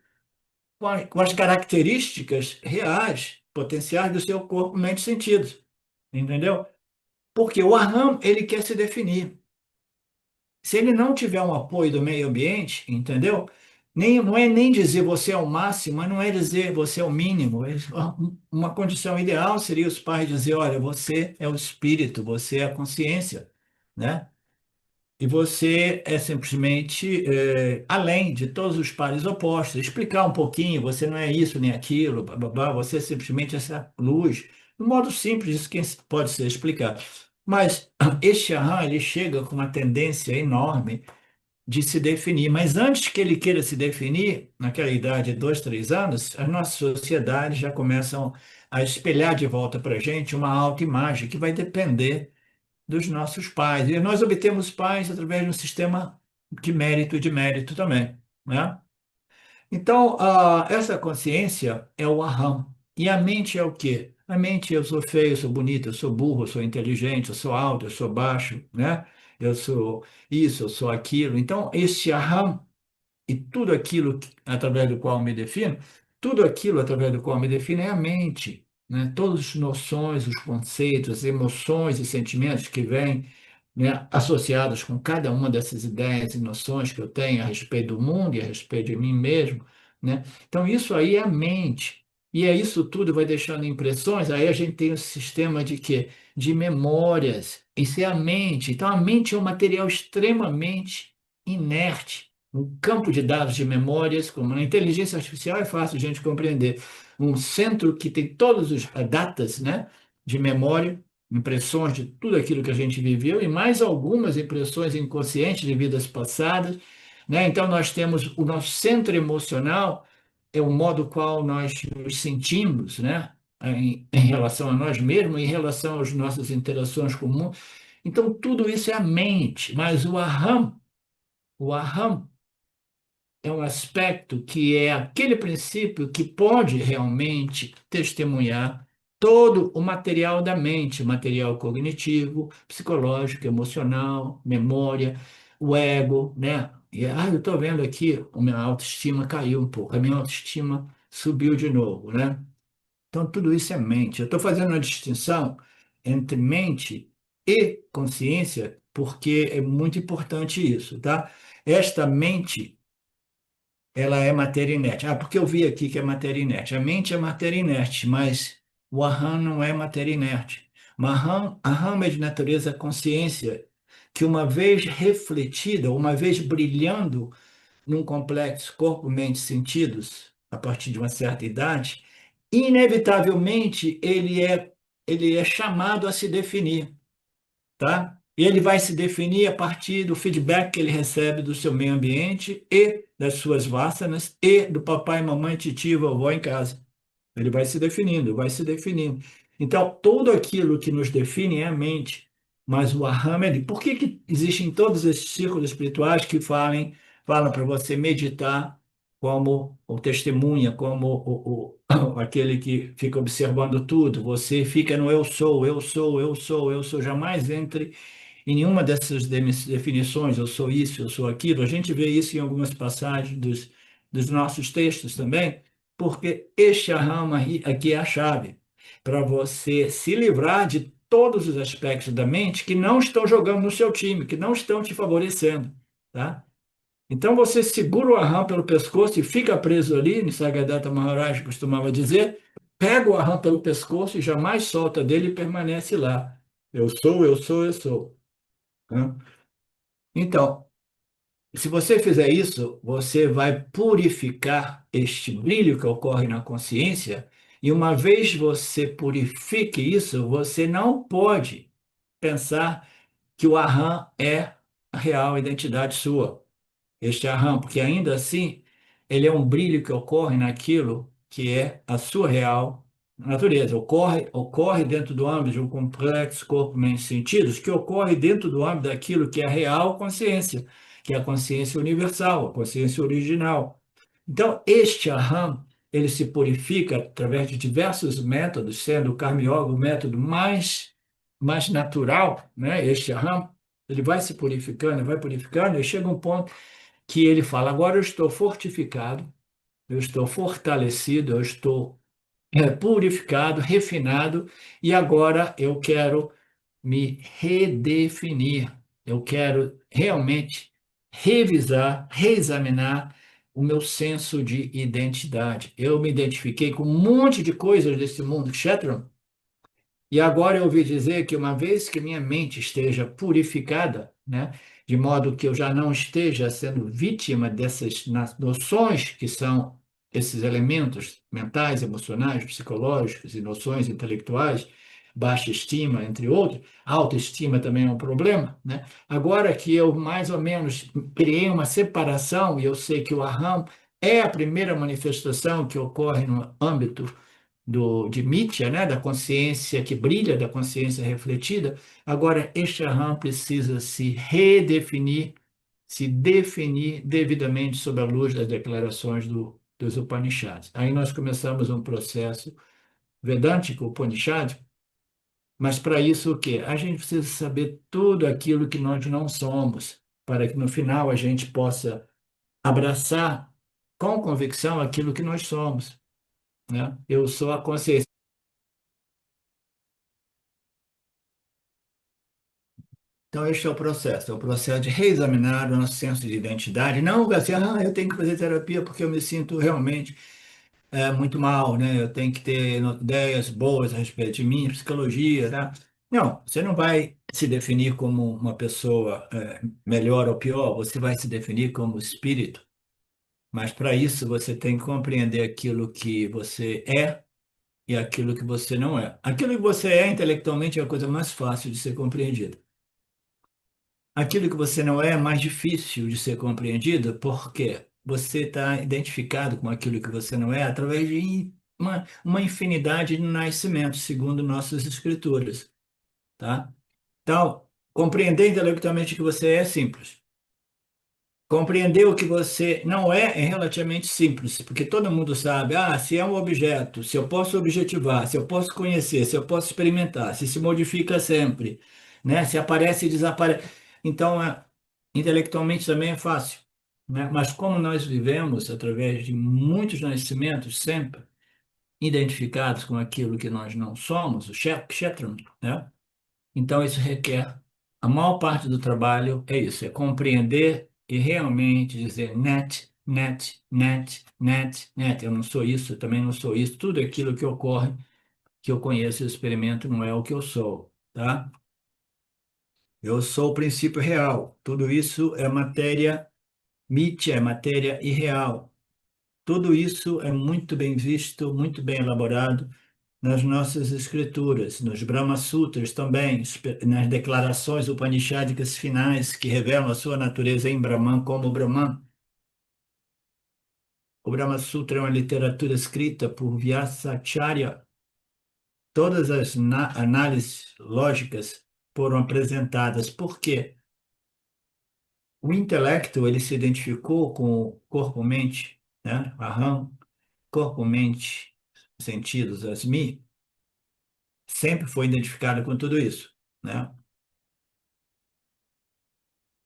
com as características reais, potenciais do seu corpo, mente e sentidos, entendeu? Porque o Aham, ele quer se definir. Se ele não tiver um apoio do meio ambiente, entendeu? Não é nem dizer você é o máximo, mas não é dizer você é o mínimo. Uma condição ideal seria os pais dizer, olha, você é o espírito, você é a consciência, né? E você é simplesmente além de todos os pares opostos. Explicar um pouquinho, você não é isso nem aquilo, babá, você é simplesmente essa luz. De modo simples, isso que pode ser explicado. Mas este Aham, ele chega com uma tendência enorme de se definir. Mas antes que ele queira se definir, naquela idade de 2, 3 anos, as nossas sociedades já começam a espelhar de volta para a gente uma autoimagem que vai depender dos nossos pais. E nós obtemos pais através de um sistema de mérito e de mérito também, né? Então, essa consciência é o aham. E a mente é o quê? A mente, eu sou feio, eu sou bonito, eu sou burro, eu sou inteligente, eu sou alto, eu sou baixo, né? Eu sou isso, eu sou aquilo. Então, esse aham e tudo aquilo através do qual me defino, tudo aquilo através do qual me defino é a mente, né? Todas as noções, os conceitos, as emoções e sentimentos que vêm, né, associados com cada uma dessas ideias e noções que eu tenho a respeito do mundo e a respeito de mim mesmo, né? Então, isso aí é a mente. E é isso tudo vai deixando impressões. Aí a gente tem um sistema de quê? De memórias. Isso é a mente. Então, a mente é um material extremamente inerte. Um campo de dados de memórias, como na inteligência artificial é fácil a gente compreender. Um centro que tem todas as datas, né, de memória, impressões de tudo aquilo que a gente viveu e mais algumas impressões inconscientes de vidas passadas, né? Então nós temos o nosso centro emocional é o modo qual nós nos sentimos, né? em relação a nós mesmos, em relação às nossas interações com o mundo. Então, tudo isso é a mente, mas o aham é um aspecto que é aquele princípio que pode realmente testemunhar todo o material da mente, material cognitivo, psicológico, emocional, memória, o ego, né? Eu estou vendo aqui, a minha autoestima caiu um pouco, a minha autoestima subiu de novo, né? Então, tudo isso é mente. Eu estou fazendo uma distinção entre mente e consciência, porque é muito importante isso, tá? Esta mente ela é matéria inerte. Ah, porque eu vi aqui que é matéria inerte. A mente é matéria inerte, mas o aham não é matéria inerte. Aham é de natureza consciência, que uma vez refletida, uma vez brilhando num complexo corpo, mente, sentidos, a partir de uma certa idade, inevitavelmente ele é chamado a se definir, tá? E ele vai se definir a partir do feedback que ele recebe do seu meio ambiente e das suas vássanas e do papai, mamãe, tio, vovó em casa. Ele vai se definindo, vai se definindo. Então, tudo aquilo que nos define é a mente, mas o aham é ali. Por que que existem todos esses círculos espirituais que falam para você meditar como o testemunha, como aquele que fica observando tudo? Você fica no eu sou, eu sou, eu sou, eu sou. Jamais entre em nenhuma dessas definições, eu sou isso, eu sou aquilo. A gente vê isso em algumas passagens dos nossos textos também, porque este ramo aqui é a chave para você se livrar de todos os aspectos da mente que não estão jogando no seu time, que não estão te favorecendo, tá? Então você segura o arram pelo pescoço e fica preso ali, Nisargadatta Maharaj costumava dizer, pega o arram pelo pescoço e jamais solta dele e permanece lá. Eu sou, eu sou, eu sou, né? Então, se você fizer isso, você vai purificar este brilho que ocorre na consciência, e uma vez você purifique isso, você não pode pensar que o aham é a real identidade sua, este aham, porque ainda assim ele é um brilho que ocorre naquilo que é a sua real natureza. Ocorre dentro do âmbito de um complexo corpo, mente, sentidos, que ocorre dentro do âmbito daquilo que é a real consciência, que é a consciência universal, a consciência original. Então, este aham, ele se purifica através de diversos métodos, sendo o Karma Yoga o método mais natural, né? Este aham, ele vai purificando, e chega um ponto que ele fala: agora eu estou fortificado, eu estou fortalecido, eu estou purificado, refinado, e agora eu quero me redefinir, eu quero realmente revisar, reexaminar o meu senso de identidade. Eu me identifiquei com um monte de coisas desse mundo, Shetron, e agora eu ouvi dizer que uma vez que minha mente esteja purificada, né, de modo que eu já não esteja sendo vítima dessas noções que são esses elementos mentais, emocionais, psicológicos e noções intelectuais, baixa estima, entre outros, autoestima também é um problema, né? Agora que eu mais ou menos criei uma separação e eu sei que o aham é a primeira manifestação que ocorre no âmbito de Mitya, né, da consciência que brilha, da consciência refletida, agora este Aham precisa se redefinir, se definir devidamente sob a luz das declarações dos Upanishads. Aí nós começamos um processo vedântico, Upanishad, mas para isso o quê? A gente precisa saber tudo aquilo que nós não somos, para que no final a gente possa abraçar com convicção aquilo que nós somos, né? Eu sou a consciência. Então, este é o processo de reexaminar o nosso senso de identidade, não assim, eu tenho que fazer terapia porque eu me sinto realmente muito mal, né? Eu tenho que ter ideias boas a respeito de mim, psicologia, tá? Não, você não vai se definir como uma pessoa melhor ou pior, você vai se definir como espírito, mas para isso você tem que compreender aquilo que você é e aquilo que você não é. Aquilo que você é intelectualmente é a coisa mais fácil de ser compreendida. Aquilo que você não é mais difícil de ser compreendido porque você está identificado com aquilo que você não é através de uma infinidade de nascimentos, segundo nossas escrituras, tá? Então, compreender intelectualmente que você é simples. Compreender o que você não é relativamente simples, porque todo mundo sabe, se é um objeto, se eu posso objetivar, se eu posso conhecer, se eu posso experimentar, se modifica sempre, né? Se aparece e desaparece. Então, intelectualmente também é fácil, né? Mas como nós vivemos através de muitos nascimentos sempre identificados com aquilo que nós não somos, o Kshetram, né? Então, isso requer, a maior parte do trabalho é isso, é compreender e realmente dizer net, net, net, net, net. Eu não sou isso, eu também não sou isso. Tudo aquilo que ocorre, que eu conheço e experimento, não é o que eu sou, tá? Eu sou o princípio real. Tudo isso é matéria mítica, é matéria irreal. Tudo isso é muito bem visto, muito bem elaborado nas nossas escrituras, nos Brahma Sutras também, nas declarações upanishádicas finais que revelam a sua natureza em Brahman como Brahman. O Brahma Sutra é uma literatura escrita por Vyasacharya. Todas as análises lógicas foram apresentadas. Por quê? O intelecto ele se identificou com o corpo-mente, né? Aham, corpo-mente, sentidos, asmi, sempre foi identificado com tudo isso, né?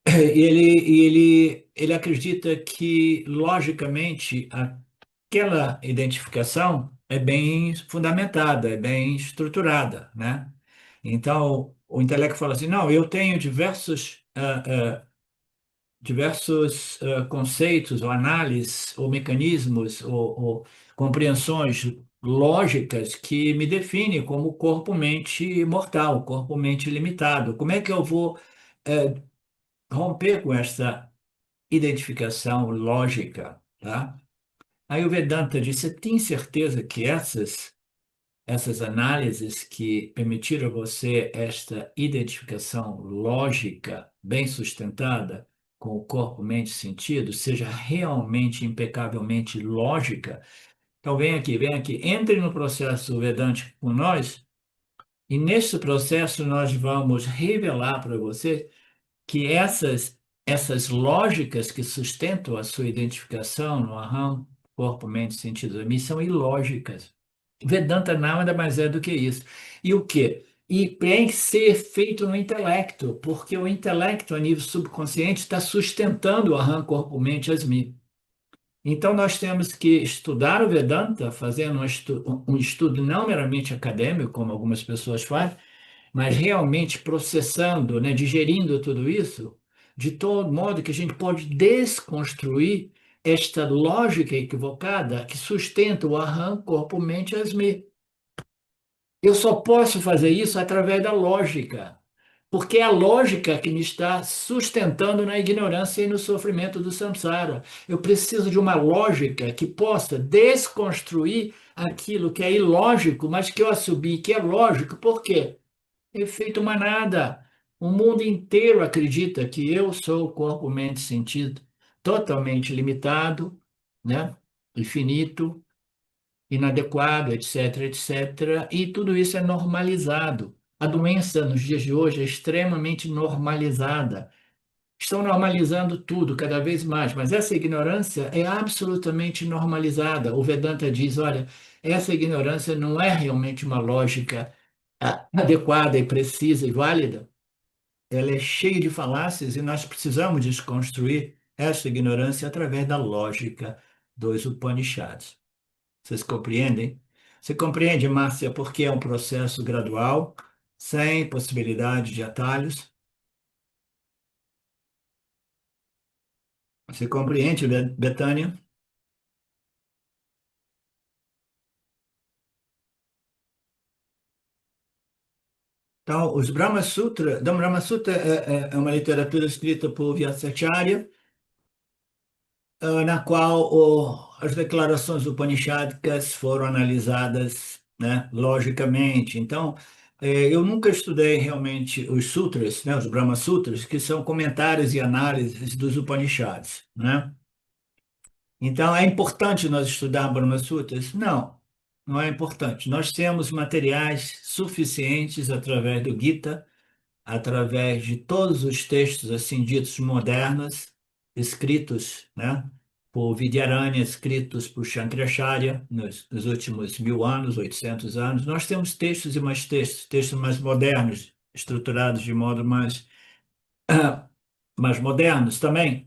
E ele acredita que, logicamente, aquela identificação é bem fundamentada, é bem estruturada, né? Então, o intelecto fala assim, não, eu tenho diversos conceitos, ou análises, ou mecanismos, ou compreensões lógicas que me definem como corpo-mente mortal, corpo-mente limitado. Como é que eu vou romper com essa identificação lógica, tá? Aí o Vedanta diz, você tem certeza que essas análises que permitiram a você esta identificação lógica bem sustentada com o corpo, mente e sentido, seja realmente impecavelmente lógica? Então vem aqui, entre no processo vedântico com nós e nesse processo nós vamos revelar para você que essas lógicas que sustentam a sua identificação no aham, corpo, mente, sentido, mim, são ilógicas. Vedanta nada mais é do que isso. E o quê? E tem que ser feito no intelecto, porque o intelecto, a nível subconsciente, está sustentando o aham, corpo, mente, asmi. Então, nós temos que estudar o Vedanta, fazendo um estudo não meramente acadêmico, como algumas pessoas fazem, mas realmente processando, né, digerindo tudo isso, de todo modo que a gente pode desconstruir esta lógica equivocada que sustenta o aham, corpo, mente, asmi. Eu só posso fazer isso através da lógica, porque é a lógica que me está sustentando na ignorância e no sofrimento do samsara. Eu preciso de uma lógica que possa desconstruir aquilo que é ilógico, mas que eu assumi que é lógico. Por quê? Efeito manada. O mundo inteiro acredita que eu sou o corpo, mente, sentido, totalmente limitado, né? Infinito, inadequado, etc, etc. E tudo isso é normalizado. A doença nos dias de hoje é extremamente normalizada. Estão normalizando tudo cada vez mais, mas essa ignorância é absolutamente normalizada. O Vedanta diz, olha, essa ignorância não é realmente uma lógica adequada e precisa e válida. Ela é cheia de falácias e nós precisamos desconstruir essa ignorância através da lógica dos Upanishads. Vocês compreendem? Você compreende, Márcia, porque é um processo gradual, sem possibilidade de atalhos? Você compreende, Betânia? Então, os Brahma Sutra, então, Brahma Sutra é uma literatura escrita por Vyasacharya, na qual as declarações upanishádicas foram analisadas, né, logicamente. Então, eu nunca estudei realmente os sutras, né, os Brahma Sutras, que são comentários e análises dos Upanishads, né? Então, é importante nós estudarmos Brahma Sutras? Não. não é importante. Nós temos materiais suficientes através do Gita, através de todos os textos assim ditos modernos, escritos, né, por Vidyaranya, escritos por Shankaracharya nos últimos 1000 anos, 800 anos. Nós temos textos e mais textos, textos mais modernos, estruturados de modo mais modernos também.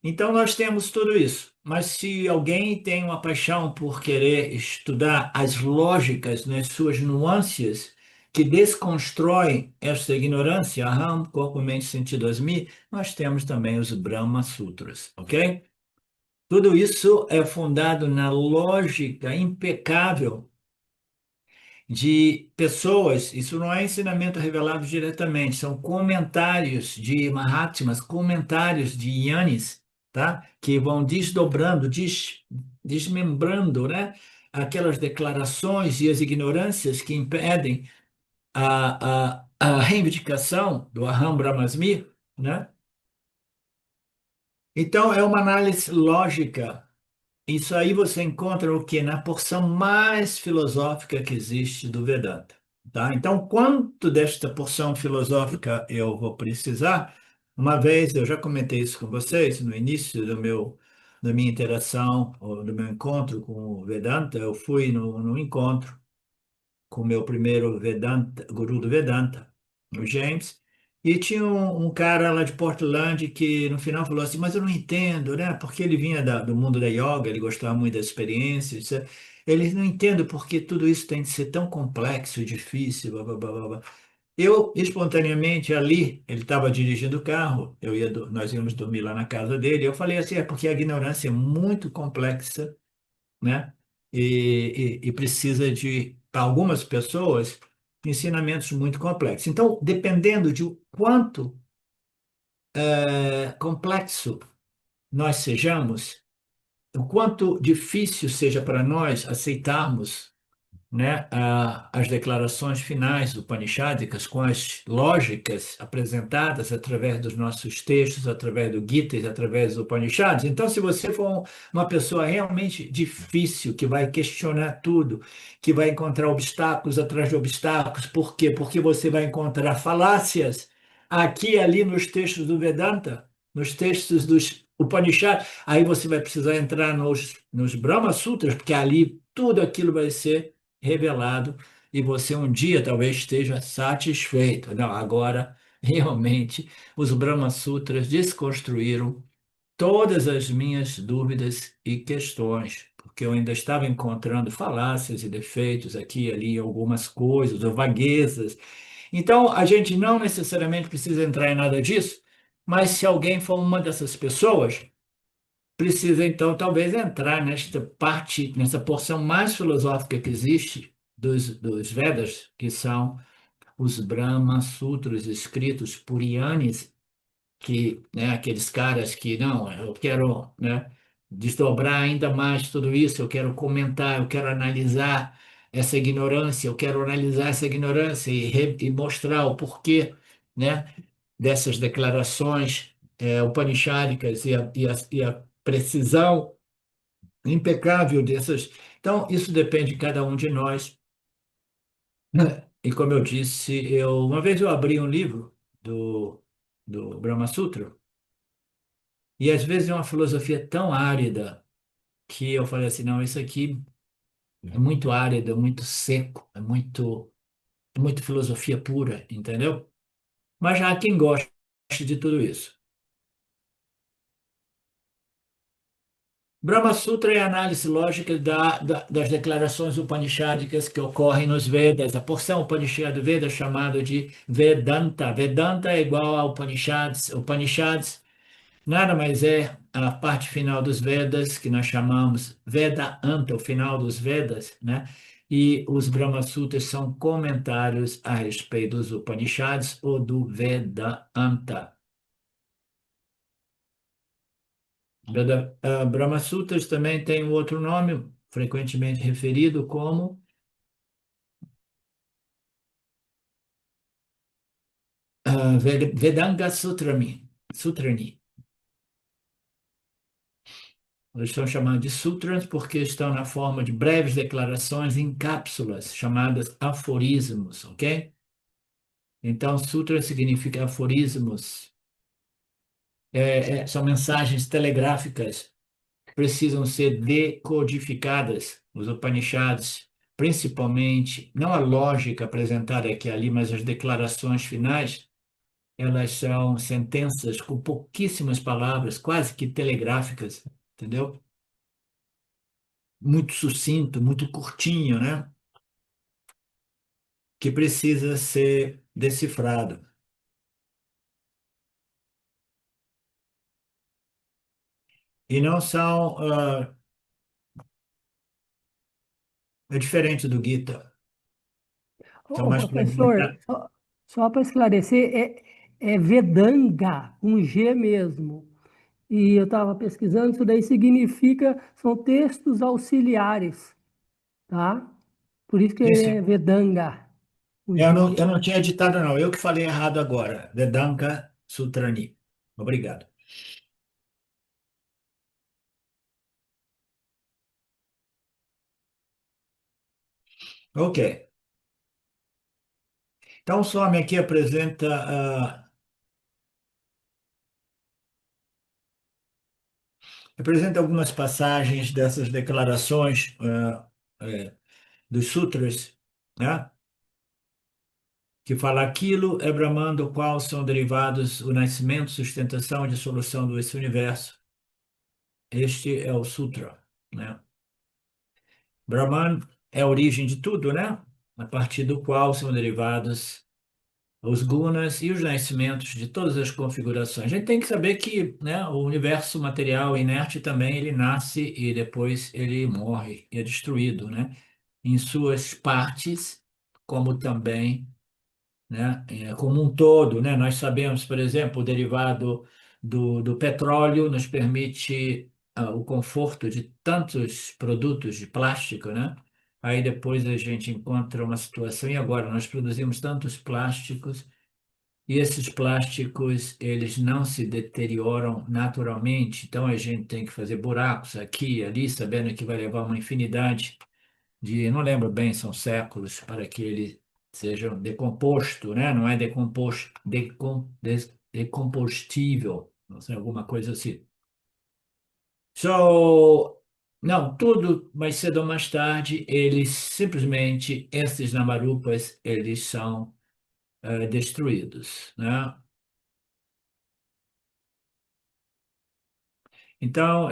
Então, nós temos tudo isso. Mas se alguém tem uma paixão por querer estudar as lógicas nas suas nuances, que desconstroem esta ignorância, aham, corpo, mente, sentido, asmi, nós temos também os Brahma Sutras, ok? Tudo isso é fundado na lógica impecável de pessoas, isso não é ensinamento revelado diretamente, são comentários de Mahatmas, comentários de Yanis, tá? Que vão desdobrando, desmembrando, né? Aquelas declarações e as ignorâncias que impedem a reivindicação do Aham Brahmasmi, né? Então, é uma análise lógica. Isso aí você encontra o que? Na porção mais filosófica que existe do Vedanta, tá? Então, quanto desta porção filosófica eu vou precisar? Uma vez eu já comentei isso com vocês no início da minha interação, ou do meu encontro com o Vedanta, eu fui no encontro com o meu primeiro Vedanta, guru do Vedanta, o James, e tinha um cara lá de Portland que no final falou assim, mas eu não entendo, né? Porque ele vinha do mundo da yoga, ele gostava muito da experiência, ele não entende porque tudo isso tem de ser tão complexo e difícil, blá, blá, blá, blá, blá. Eu, espontaneamente, ali, ele estava dirigindo o carro, nós íamos dormir lá na casa dele, eu falei assim, é porque a ignorância é muito complexa, né? E precisa de, para algumas pessoas, ensinamentos muito complexos. Então, dependendo de o quanto complexo nós sejamos, o quanto difícil seja para nós aceitarmos, né, as declarações finais upanishádicas com as lógicas apresentadas através dos nossos textos, através do Gita, e através do Upanishads. Então, se você for uma pessoa realmente difícil, que vai questionar tudo, que vai encontrar obstáculos atrás de obstáculos, por quê? Porque você vai encontrar falácias aqui e ali nos textos do Vedanta, nos textos dos Upanishads, aí você vai precisar entrar nos Brahma Sutras, porque ali tudo aquilo vai ser revelado e você um dia talvez esteja satisfeito. Não, agora realmente os Brahma Sutras desconstruíram todas as minhas dúvidas e questões, porque eu ainda estava encontrando falácias e defeitos aqui e ali, algumas coisas, ou vaguezas. Então, a gente não necessariamente precisa entrar em nada disso, mas se alguém for uma dessas pessoas, precisa então talvez entrar nesta parte, nessa porção mais filosófica que existe dos Vedas, que são os Brahma Sutras escritos por Yanis, que, né, aqueles caras que não, eu quero, né, desdobrar ainda mais tudo isso, eu quero comentar, eu quero analisar essa ignorância, eu quero analisar essa ignorância e mostrar o porquê, né, dessas declarações upanishádicas e a precisão impecável dessas. Então, isso depende de cada um de nós, né? E como eu disse, uma vez eu abri um livro do Brahma Sutra, e às vezes é uma filosofia tão árida que eu falei assim, não, isso aqui é muito árido, é muito seco, é muito filosofia pura, entendeu? Mas já há quem goste de tudo isso. Brahma Sutra é a análise lógica das declarações upanishádicas que ocorrem nos Vedas. A porção Upanishad do Veda é chamada de Vedanta. Vedanta é igual a Upanishads. Upanishads nada mais é a parte final dos Vedas, que nós chamamos Vedanta, o final dos Vedas, né? E os Brahma Sutras são comentários a respeito dos Upanishads ou do Vedanta. Brahma Sutras também tem um outro nome, frequentemente referido como Vedanga Sutrami. Eles estão chamando de sutras porque estão na forma de breves declarações em cápsulas, chamadas aforismos, ok? Então, sutra significa aforismos. São mensagens telegráficas que precisam ser decodificadas. Os Upanishads, principalmente, não a lógica apresentada aqui e ali, mas as declarações finais, elas são sentenças com pouquíssimas palavras, quase que telegráficas, entendeu? Muito sucinto, muito curtinho, né? Que precisa ser decifrado. E não são, é diferente do Gita, são Ô, mais professor, fragmentados. só para esclarecer, é Vedanga, com G mesmo. E eu estava pesquisando, isso daí significa, são textos auxiliares, tá? Por isso que Sim, é sim. Vedanga, o Eu G. não tinha editado, não. Eu que falei errado agora. Vedanta Sutrani. Obrigado. Ok. Então, o Swami aqui apresenta algumas passagens dessas declarações dos sutras, né? Que fala aquilo é Brahman, do qual são derivados o nascimento, sustentação e dissolução desse universo. Este é o sutra, né? Brahman é a origem de tudo, né? A partir do qual são derivados os gunas e os nascimentos de todas as configurações. A gente tem que saber que, né, o universo material inerte também ele nasce e depois ele morre e é destruído, né? Em suas partes, como também, né, como um todo, né? Nós sabemos, por exemplo, o derivado do petróleo nos permite o conforto de tantos produtos de plástico, né? Aí depois a gente encontra uma situação, e agora nós produzimos tantos plásticos e esses plásticos, eles não se deterioram naturalmente, então a gente tem que fazer buracos aqui e ali, sabendo que vai levar uma infinidade não lembro bem, são séculos, para que ele seja decomposto, né? Não é decomposto, decompostível, não sei, alguma coisa assim. So, não, tudo, mais cedo ou mais tarde, eles simplesmente, esses namarupas, eles são destruídos, né? Então,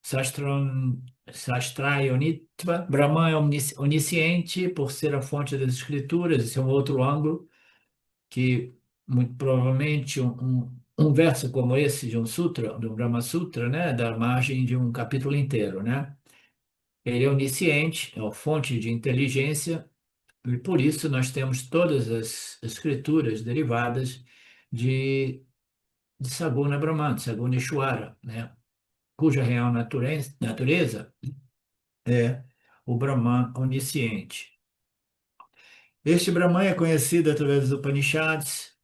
Sastron, Sastrayonitva, Brahman é onisciente por ser a fonte das escrituras, esse é um outro ângulo que, muito provavelmente, um verso como esse de um sutra, do Brahma Sutra, né, dá margem de um capítulo inteiro, né? Ele é onisciente, é a fonte de inteligência, e por isso nós temos todas as escrituras derivadas de, de Saguna Brahman, de Saguna Ishwara, né? Cuja real natureza é o Brahman onisciente. Este Brahman é conhecido através dos Upanishads,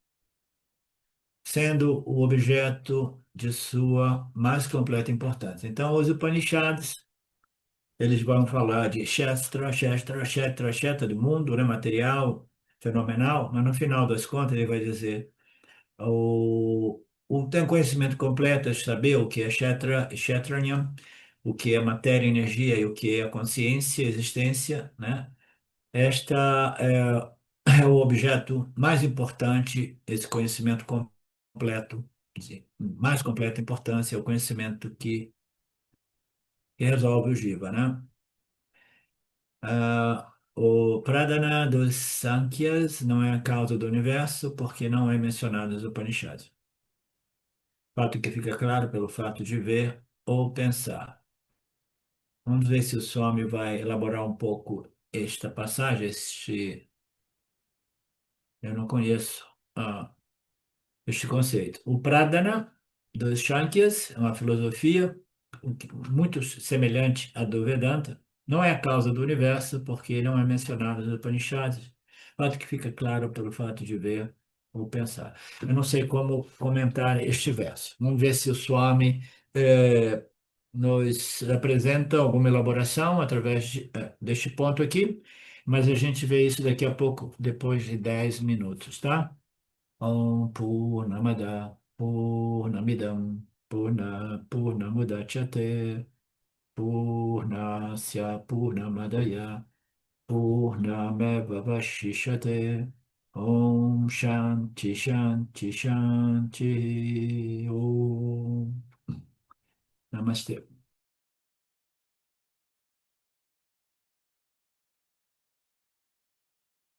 sendo o objeto de sua mais completa importância. Então, os Upanishads, eles vão falar de Kshetra do mundo, né, material, fenomenal, mas no final das contas ele vai dizer tem um conhecimento completo de saber o que é Kshetranyam, o que é matéria, energia e o que é a consciência, existência, né? Esta é o objeto mais importante, esse conhecimento completo, quer dizer, mais completa importância é o conhecimento que resolve o Jiva, né? O Pradhana dos Sankhya's não é a causa do universo porque não é mencionado nos Upanishads. Fato que fica claro pelo fato de ver ou pensar. Vamos ver se o Swami vai elaborar um pouco esta passagem. Eu não conheço. Este conceito. O Pradhana dos Shankyas é uma filosofia muito semelhante à do Vedanta. Não é a causa do universo, porque não é mencionado nos Upanishads. Fato que fica claro pelo fato de ver ou pensar. Eu não sei como comentar este verso. Vamos ver se o Swami nos apresenta alguma elaboração através deste ponto aqui, mas a gente vê isso daqui a pouco, depois de 10 minutos, tá? Om Purnamada Purnamidam Purnamudachyate Purnasya Purnamadaya Purnamevavashishate Om Shanti Shanti Shanti Om Namaste.